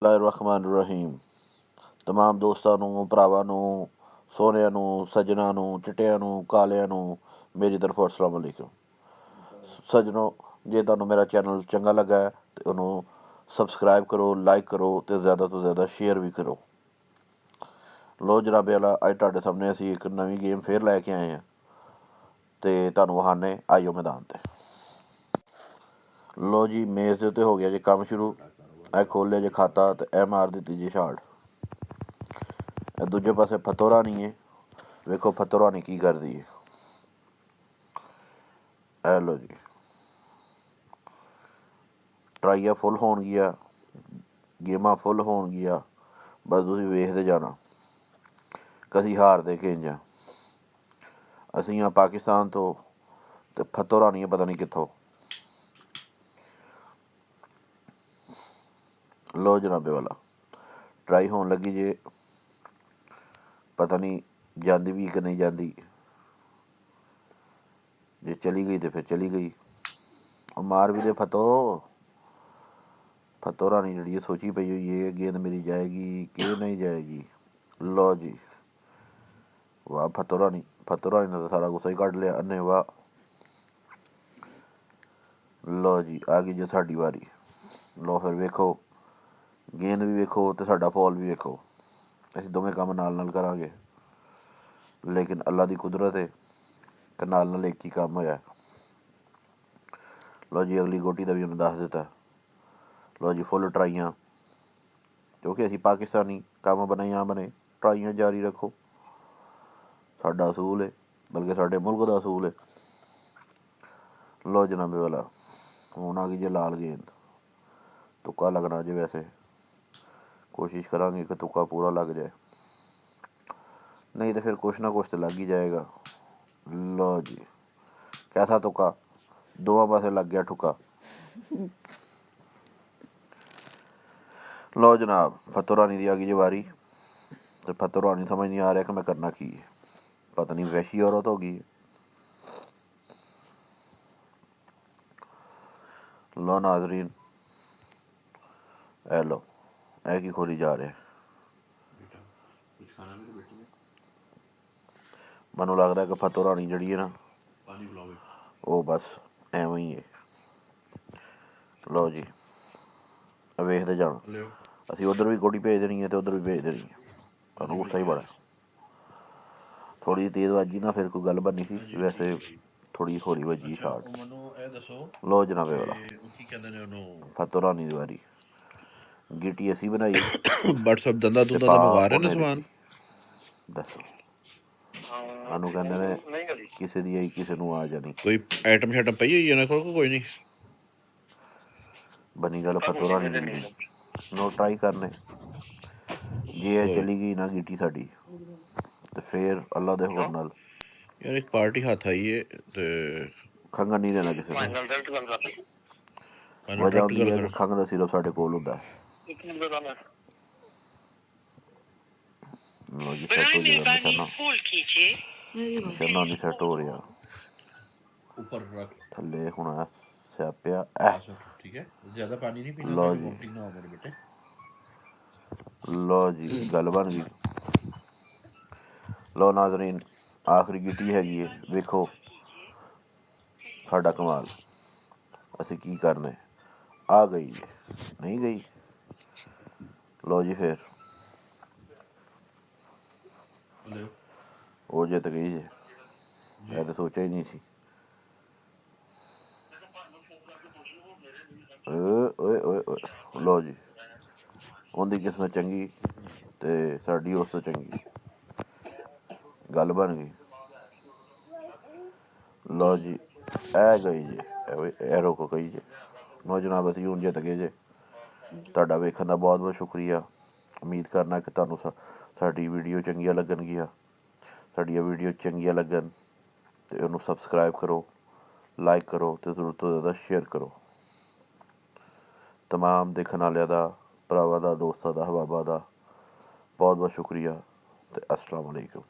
ਬਿਸਮਿल्लाहिर्रहमानिर्रहीम। तमाम ਦੋਸਤਾਂ ਨੂੰ, ਭਰਾਵਾਂ ਨੂੰ, ਸੋਹਣਿਆਂ ਨੂੰ, ਸੱਜਣਾਂ ਨੂੰ, ਚਿੱਟਿਆਂ ਨੂੰ, ਕਾਲਿਆਂ ਨੂੰ ਮੇਰੀ ਤਰਫੋਂ ਅਸਲਾਮ ਵਾਲੇਕੁਮ। ਸੱਜਣੋ, ਜੇ ਤੁਹਾਨੂੰ ਮੇਰਾ ਚੈਨਲ ਚੰਗਾ ਲੱਗਾ ਹੈ ਤਾਂ ਉਹਨੂੰ ਸਬਸਕ੍ਰਾਈਬ ਕਰੋ, ਲਾਈਕ ਕਰੋ ਅਤੇ ਜ਼ਿਆਦਾ ਤੋਂ ਜ਼ਿਆਦਾ ਸ਼ੇਅਰ ਵੀ ਕਰੋ। ਲੋ ਜਨਾਬੇ ਵਾਲਾ, ਅੱਜ ਤੁਹਾਡੇ ਸਾਹਮਣੇ ਅਸੀਂ ਇੱਕ ਨਵੀਂ ਗੇਮ ਫੇਰ ਲੈ ਕੇ ਆਏ ਹਾਂ ਅਤੇ ਤੁਹਾਨੂੰ ਵਹਾਨੇ ਆਇਓ ਮੈਦਾਨ 'ਤੇ। ਲੋ ਜੀ, ਮੇਜ਼ ਦੇ ਉੱਤੇ ਹੋ ਗਿਆ ਜੇ ਕੰਮ ਸ਼ੁਰੂ। ਇਹ ਖੋਲ੍ਹ ਜੇ ਖਾਤਾ ਅਤੇ ਇਹ ਮਾਰ ਦਿੱਤੀ ਜੀ ਛਾੜ। ਇਹ ਦੂਜੇ ਪਾਸੇ ਫਤੋ ਰਾਣੀ ਹੈ, ਵੇਖੋ ਫਤੋ ਰਾਣੀ ਕੀ ਕਰਦੀ ਹੈ। ਇਹ ਲੋ ਜੀ, ਟਰਾਈਆਂ ਫੁੱਲ ਹੋਣਗੀਆਂ, ਗੇਮਾਂ ਫੁੱਲ ਹੋਣਗੀਆਂ, ਬਸ ਤੁਸੀਂ ਵੇਖਦੇ ਜਾਣਾ ਕਦੀ ਹਾਰਦੇ ਕਿੰਝ। ਅਸੀਂ ਹਾਂ ਪਾਕਿਸਤਾਨ ਤੋਂ ਅਤੇ ਫਤੋ ਰਾਣੀ ਪਤਾ ਨਹੀਂ ਕਿੱਥੋਂ। ਲੋ ਜਨਾਬੇ ਵਾਲਾ, ਟਰਾਈ ਹੋਣ ਲੱਗੀ ਜੇ, ਪਤਾ ਨਹੀਂ ਜਾਂਦੀ ਵੀ ਕਿ ਨਹੀਂ ਜਾਂਦੀ। ਜੇ ਚਲੀ ਗਈ ਤਾਂ ਫਿਰ ਚਲੀ ਗਈ। ਉਹ ਮਾਰ ਵੀ ਦੇ ਫਤੋ ਰਾਣੀ ਜਿਹੜੀ ਸੋਚੀ ਪਈ ਹੋਈ ਹੈ ਗੇਂਦ ਮੇਰੀ ਜਾਏਗੀ ਕਿ ਨਹੀਂ ਜਾਏਗੀ। ਲਓ ਜੀ, ਵਾਹ ਫਤੋ ਰਾਣੀ ਨੇ ਤਾਂ ਸਾਰਾ ਗੁੱਸਾ ਹੀ ਕੱਢ ਲਿਆ ਅੰਨੇ ਵਾਹ। ਲਓ ਜੀ, ਆ ਗਈ ਜੇ ਸਾਡੀ ਵਾਰੀ। ਲਓ ਫਿਰ ਵੇਖੋ, ਗੇਂਦ ਵੀ ਵੇਖੋ ਅਤੇ ਸਾਡਾ ਫੌਲ ਵੀ ਵੇਖੋ। ਅਸੀਂ ਦੋਵੇਂ ਕੰਮ ਨਾਲ ਨਾਲ ਕਰਾਂਗੇ, ਲੇਕਿਨ ਅੱਲਾ ਦੀ ਕੁਦਰਤ ਹੈ ਕਿ ਨਾਲ ਇੱਕ ਹੀ ਕੰਮ ਹੋਇਆ। ਲਓ ਜੀ, ਅਗਲੀ ਗੋਟੀ ਦਾ ਵੀ ਉਹਨੂੰ ਦੱਸ ਦਿੱਤਾ। ਲਓ ਜੀ, ਫੁੱਲ ਟਰਾਈਆਂ, ਕਿਉਂਕਿ ਅਸੀਂ ਪਾਕਿਸਤਾਨੀ, ਕੰਮ ਬਣੇ ਜਾਂ ਬਣੇ, ਟਰਾਈਆਂ ਜਾਰੀ ਰੱਖੋ। ਸਾਡਾ ਅਸੂਲ ਹੈ, ਬਲਕਿ ਸਾਡੇ ਮੁਲਕ ਦਾ ਅਸੂਲ ਹੈ। ਲਓ ਜਨਾਬੇ ਵਾਲਾ, ਹੁਣ ਆ ਗਈ ਜੇ ਲਾਲ ਗੇਂਦ। ਤੁੱਕਾ ਲੱਗਣਾ ਜੇ, ਵੈਸੇ ਕੋਸ਼ਿਸ਼ ਕਰਾਂਗੇ ਕਿ ਤੁੱਕਾ ਪੂਰਾ ਲੱਗ ਜਾਏ, ਨਹੀਂ ਤਾਂ ਫਿਰ ਕੁਛ ਨਾ ਕੁਛ ਤਾਂ ਲੱਗ ਹੀ ਜਾਏਗਾ। ਲਓ ਜੀ, ਕੈਸਾ ਤੁੱਕਾ, ਦੋਵਾਂ ਪਾਸੇ ਲੱਗ ਗਿਆ ਠੁੱਕਾ। ਲਓ ਜਨਾਬ, ਫਤੋ ਰਾਣੀ ਦੀ ਆ ਗਈ ਜੇ ਵਾਰੀ ਅਤੇ ਫਤੋ ਰਾਣੀ ਸਮਝ ਨਹੀਂ ਆ ਰਿਹਾ ਕਿ ਮੈਂ ਕਰਨਾ ਕੀ ਹੈ। ਪਤਾ ਨਹੀਂ ਵੈਸ਼ੀ ਔਰਤ ਹੋ ਗਈ। ਲਓ ਨਾਜ਼ਰੀਨ, ਇਹ ਲਓ, ਇਹ ਕੀ ਖੋਲੀ ਜਾ ਰਿਹਾ। ਮੈਨੂੰ ਲੱਗਦਾ ਕਿ ਫਤੋ ਰਾਣੀ ਜਿਹੜੀ ਹੈ ਨਾ, ਉਹ ਬਸ ਐਵੇਂ ਹੀ ਹੈ। ਲਓ ਜੀ, ਵੇਖਦੇ ਜਾਣਾ। ਅਸੀਂ ਉੱਧਰ ਵੀ ਗੋਡੀ ਭੇਜ ਦੇਣੀ ਹੈ ਅਤੇ ਉੱਧਰ ਵੀ ਭੇਜ ਦੇਣੀ ਹੈ। ਤੁਹਾਨੂੰ ਗੁੱਸਾ ਹੀ ਬੜਾ। ਥੋੜ੍ਹੀ ਜਿਹੀ ਤੇਜ਼ ਵੱਜੀ ਨਾ, ਫਿਰ ਕੋਈ ਗੱਲ ਬਣਨੀ ਸੀ, ਵੈਸੇ ਥੋੜ੍ਹੀ ਹੌਲੀ ਵੱਜੀ ਸ਼ਾਟ। ਲਓ ਜਨਾਬੇ ਵਾਲਾ, ਫਤੋ ਰਾਣੀ ਦੀ ਵਾਰੀ। ਗਿੱਟੀ ਅਸੀਂ ਬਣਾਈ ਤੇ ਪਾ ਉਹਨੇ ਦਿੱਤੀ। ਦੱਸੋ, ਸਾਨੂੰ ਕਹਿੰਦੇ ਨੇ ਕਿਸੇ ਦੀ ਆਈ ਕਿਸੇ ਨੂੰ ਆ ਜਾਣੀ। ਕੋਈ ਆਈਟਮ ਸ਼ਾਈਟਮ ਪਈ ਹੋਈ ਇਹਨਾਂ ਕੋਲ, ਕੋਈ ਨਹੀਂ ਬਣੀ ਗੱਲ ਫਤੋ ਰਾਣੀ ਦੀ ਨਹੀਂ। ਨੋ ਟਰਾਈ ਕਰਨੇ, ਜੇ ਇਹ ਚਲੀ ਗਈ ਨਾ ਗਿੱਟੀ ਸਾਡੀ, ਤੇ ਫਿਰ ਅੱਲਾ ਦੇ ਹੁਕਮ ਨਾਲ ਯਾਰ ਇੱਕ ਪਾਰਟੀ ਹੱਥ ਆਈ ਹੈ ਤੇ ਖੰਘਣ ਨਹੀਂ ਦੇਣਾ ਕਿਸੇ ਨੂੰ। ਵਜ੍ਹਾ ਹੁੰਦੀ ਹੈ ਕਿ ਖੰਘ ਦਾ ਸਿਰਫ ਸਾਡੇ ਕੋਲ ਹੁੰਦਾ। ਲਓ ਜੀ, ਸੈੱਟ ਹੋ ਜਾਏਗਾ ਨਿਸ਼ਾਨਾ। ਨਿਸ਼ਾਨਾ ਨਹੀਂ ਸੈੱਟ ਹੋ ਰਿਹਾ, ਥੱਲੇ ਹੁਣ ਸਿਆਪਿਆ। ਲਓ ਜੀ, ਲਓ ਜੀ, ਗੱਲ ਬਣ ਗਈ। ਲਓ ਨਾਜ਼ਰੀਨ, ਆਖਰੀ ਗਿੱਟੀ ਹੈਗੀ ਹੈ, ਵੇਖੋ ਸਾਡਾ ਕਮਾਲ। ਅਸੀਂ ਕੀ ਕਰਨਾ, ਆ ਗਈ ਜੇ ਨਹੀਂ ਗਈ। ਲਓ ਜੀ, ਫਿਰ ਉਹ ਜਿੱਤ ਗਈ ਜੇ। ਮੈਂ ਤਾਂ ਸੋਚਿਆ ਹੀ ਨਹੀਂ ਸੀ। ਓਏ ਓਏ ਓਏ, ਲਓ ਜੀ, ਉਹਦੀ ਕਿਸਮਤ ਚੰਗੀ ਅਤੇ ਸਾਡੀ ਉਸ ਤੋਂ ਚੰਗੀ, ਗੱਲ ਬਣ ਗਈ। ਲਓ ਜੀ, ਇਹ ਗਈ ਜੇ, ਇਹ ਰੋਕੋ ਗਈ ਜੇ। ਲਓ ਜਨਾਬ, ਅਸੀਂ ਹੁਣ ਜਿੱਤ ਗਏ ਜੇ। ਤੁਹਾਡਾ ਵੇਖਣ ਦਾ ਬਹੁਤ ਬਹੁਤ ਸ਼ੁਕਰੀਆ। ਉਮੀਦ ਕਰਨਾ ਕਿ ਤੁਹਾਨੂੰ ਸਾਡੀ ਵੀਡੀਓ ਚੰਗੀਆਂ ਲੱਗਣਗੀਆਂ। ਸਾਡੀਆਂ ਵੀਡੀਓ ਚੰਗੀਆਂ ਲੱਗਣ ਅਤੇ ਉਹਨੂੰ ਸਬਸਕ੍ਰਾਈਬ ਕਰੋ, ਲਾਈਕ ਕਰੋ ਅਤੇ ਜ਼ਰੂਰ ਤੋਂ ਜ਼ਿਆਦਾ ਸ਼ੇਅਰ ਕਰੋ। ਤਮਾਮ ਦੇਖਣ ਵਾਲਿਆਂ ਦਾ, ਭਰਾਵਾਂ ਦਾ, ਦੋਸਤਾਂ ਦਾ, ਅਹਿਬਾਬਾਂ ਦਾ ਬਹੁਤ ਬਹੁਤ ਸ਼ੁਕਰੀਆ ਅਤੇ ਅਸਲਾਮ ਵਾਲੇਕੁਮ।